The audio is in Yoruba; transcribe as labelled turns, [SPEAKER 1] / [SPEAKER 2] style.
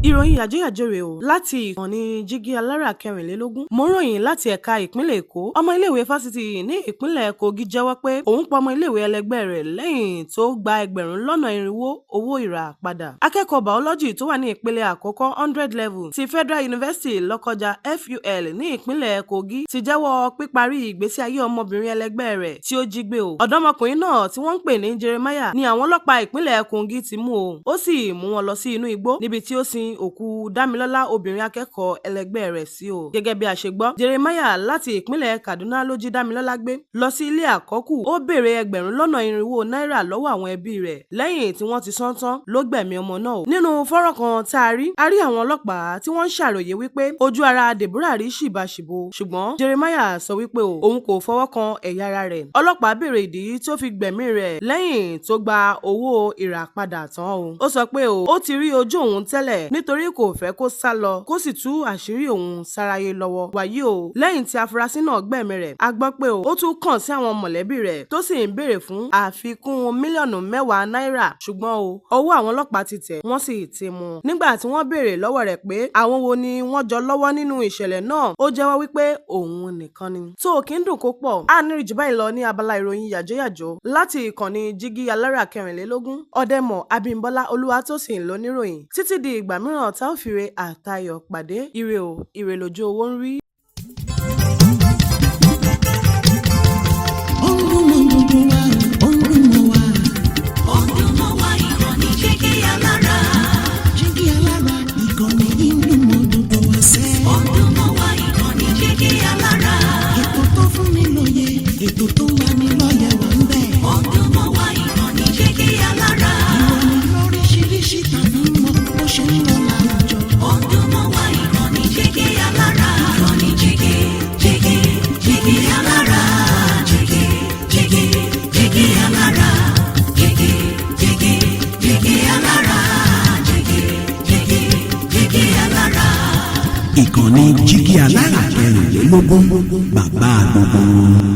[SPEAKER 1] Ìròyìn Yajoyajo rèé o láti ìkànnì jígí alára kẹrìnlélógún. Mo ń ròyìn láti ẹ̀ka ìpínlẹ̀ Èkó. Ọmọ iléèwé Fasiti ní ìpínlẹ̀ Kogi jẹ́wọ́ pé òun pa ọmọ iléèwé Elegbe rẹ̀ lẹ́yìn tó gba ẹgbẹ̀rún lọ́nà irinwó owó ìràpadà. Akẹ́kọ̀ọ́ biology tó wà ní ìpele àkọ́kọ́ 100 level ti Federal University Lọ́kọ́jà FUL ní ìpínlẹ̀ Kogi ti jẹ́wọ́ píparí ìgbésí ayé ọmọbìnrin Elegbe rẹ̀ tí ó jí gbé o. Ọ̀dọ́mọkùnrin náà tí wọ́n ń pè ní Jeremiah ni àwọn ọlọ́pàá ìpínlẹ̀ Kogi ti mú o. Ó sì mú wọn lọ sí inú igbó níbi tí ó sin òkú Dámilọ́lá obìnrin akẹ́kọ̀ọ́ Elegbe rẹ̀ sí o. Gẹ́gẹ́ bí a ṣe gbọ́, Jeremiah láti ìpínlẹ̀ Kaduna ló jí Dámilọ́lá gbé lọ sí ilé àkọ́kù. Ó béèrè ẹgbẹ̀rún lọ́nà irinwó náírà lọ́wọ́ àwọn ẹbí rẹ̀. Lẹ́yìn tí wọ́n ti san tán ló gbẹ̀mí ọmọ náà o. Nínú fọ́nrán kan tá a rí àwọn ọlọ́pàá tí wọ́n ń ṣàròyé wípé ojú ara Deborah rí ṣìbàṣìbò, ṣùgbọ́n Jeremiah sọ wípé òun kò fọwọ́ kan ẹ̀yà ara rẹ̀. Ọlọ́pàá béèrè ìdí tó fi gbẹ̀mí rẹ̀ lẹ́yìn tó gba owó ìràpadà tán o. Ó sọ pé ó ti rí ojú òun tẹ́lẹ̀ nítorí kò fẹ́ kó sá lọ kó sì tú àṣírí òun sáráyé lọ́wọ́. Wàyí o, lẹ́yìn tí afurasí náà gbẹ̀mí rẹ̀, a gbọ́ pé ó tún kàn sí àwọn mọ̀lẹ́bí rẹ̀ tó sì ń béèrè fún àfikún mílíọ̀nù 10 náírà, ṣùgbọ́n ọwọ́ àwọn ọlọ́pàá ti tẹ̀, wọ́n sì ti mú un. Nígbà tí wọ́n béèrè lọ́wọ́ rẹ̀ pé àwọn wo ni wọ́n jọ lọ́wọ́ nínú ìṣẹ̀lẹ̀ náà, ó jẹ́wọ́ wípé òun nìkan ni. Tó kí ń dùn kó pọ̀, a ní jù báyìí lọ ní abala ìròyìn Yajoyajo láti ìkànnì jígí alára kẹrìnlélógún. Ọdẹmọ Abímbọ́lá Olúwatósìn lóníròyìn. Títí di ìgbà mìíràn tá ó fìre àtayọ̀ pàdé. Ire o, ire lójú owó ń rí.
[SPEAKER 2] Ètò tó máa ní lọ́yẹ̀ wà ń bẹ̀. Ọdún mọ́ wá ìkànnì jígí alára. Ìròyìn lóríṣiríṣi tàbí mọ bó ṣe ń lọ láwùjọ. Ọdún mọ́ wá ìkànnì jígí alára. Ìkànnì jígí alára. Jígí alára. Jígí alára. Jígí alára. Ìkànnì jígí alára kẹrìnlélógún bàbá gbogbo.